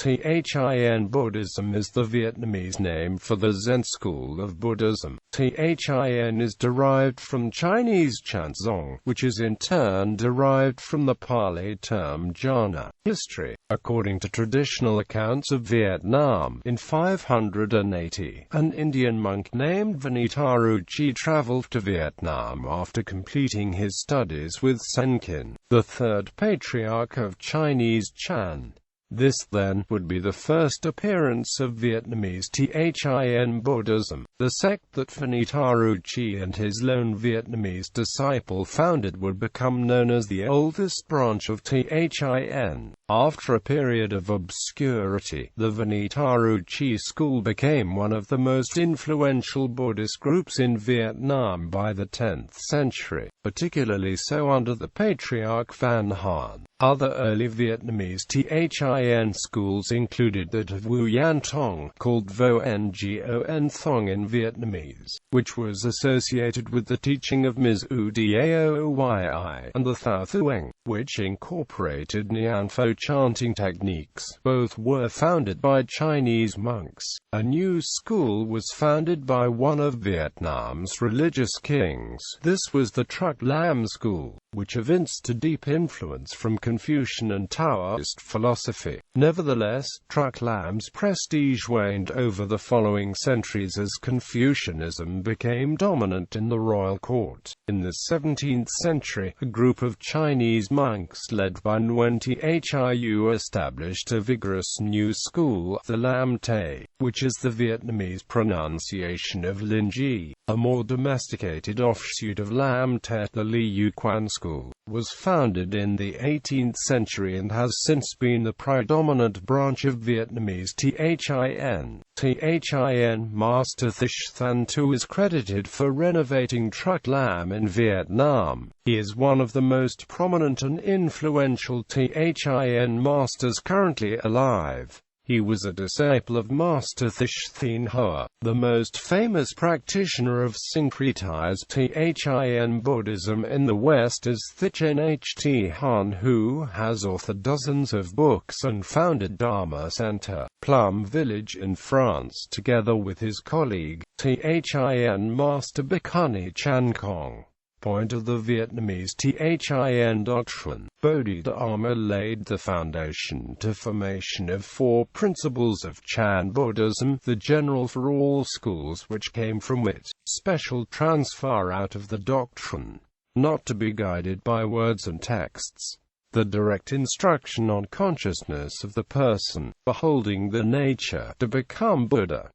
Thiền Buddhism is the Vietnamese name for the Zen school of Buddhism. Thiền is derived from Chinese Chán Zōng, which is in turn derived from the Pali term jhāna. History. According to traditional accounts of Vietnam, in 580, an Indian monk named Vanitaruchi traveled to Vietnam after completing his studies with Senkin, the third patriarch of Chinese Chan. This then would be the first appearance of Vietnamese Thiền Buddhism, the sect that Vanitaruchi and his lone Vietnamese disciple founded would become known as the oldest branch of Thiền. After a period of obscurity, the Vanitaruchi school became one of the most influential Buddhist groups in Vietnam by the 10th century, particularly so under the patriarch Van Han. Other early Vietnamese Thiền schools included that of Nguyen Thong, called Vo Ngon Thong in Vietnamese, which was associated with the teaching of Ms. U Daoyi, and the Thao Thuong, which incorporated Nhan Pho chanting techniques. Both were founded by Chinese monks. A new school was founded by one of Vietnam's religious kings. This was the Truc Lam school, which evinced a deep influence from Confucian and Taoist philosophy. Nevertheless, Truc Lam's prestige waned over the following centuries as Confucianism became dominant in the royal court. In the 17th century, a group of Chinese monks led by Nguyen Thiu established a vigorous new school, the Lam Te, which is the Vietnamese pronunciation of Linh Ji. A more domesticated offshoot of Lam Te, the Liu Quan school, was founded in the 18th century and has since been the predominant branch of Vietnamese Thiền. Thiền Master Thish Than Tu is credited for renovating Truc Lam in Vietnam. He is one of the most prominent and influential Thiền masters currently alive. He was a disciple of Master Thish Thien Hoa, the most famous practitioner of syncretized Thiền Buddhism in the West is Thich Nhat Hanh, who has authored dozens of books and founded Dharma Center, Plum Village in France together with his colleague, Thiền Master Bhikkhu Chan Khong. Point of the Vietnamese Thiền doctrine. Bodhidharma laid the foundation to formation of four principles of Chan Buddhism, the general for all schools which came from it, special transfer out of the doctrine, not to be guided by words and texts. The direct instruction on consciousness of the person, beholding the nature, to become Buddha.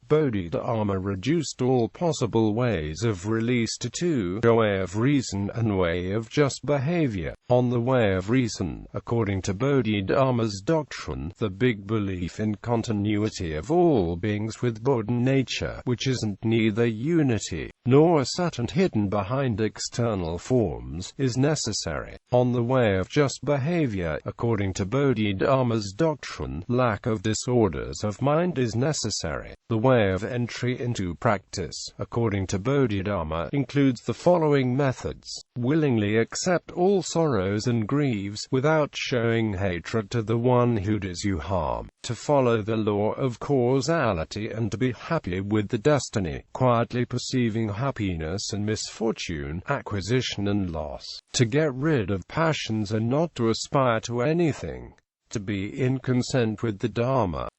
Bodhidharma reduced all possible ways of release to two, a way of reason and way of just behavior. On the way of reason, according to Bodhidharma's doctrine, the big belief in continuity of all beings with Buddha nature, which isn't neither unity, nor sat and hidden behind external forms, is necessary. On the way of just behavior, according to Bodhidharma's doctrine, lack of disorders of mind is necessary. The way of entry into practice, according to Bodhidharma, includes the following methods: willingly accept all sorrows and griefs, without showing hatred to the one who does you harm, to follow the law of causality and to be happy with the destiny, quietly perceiving happiness and misfortune, acquisition and loss, to get rid of passions and not to aspire to anything, to be in consent with the Dharma.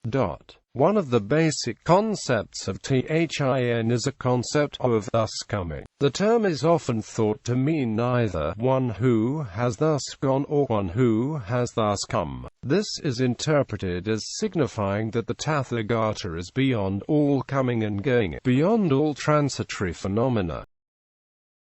One of the basic concepts of Thiền is a concept of thus coming. The term is often thought to mean either one who has thus gone or one who has thus come. This is interpreted as signifying that the Tathagata is beyond all coming and going, beyond all transitory phenomena.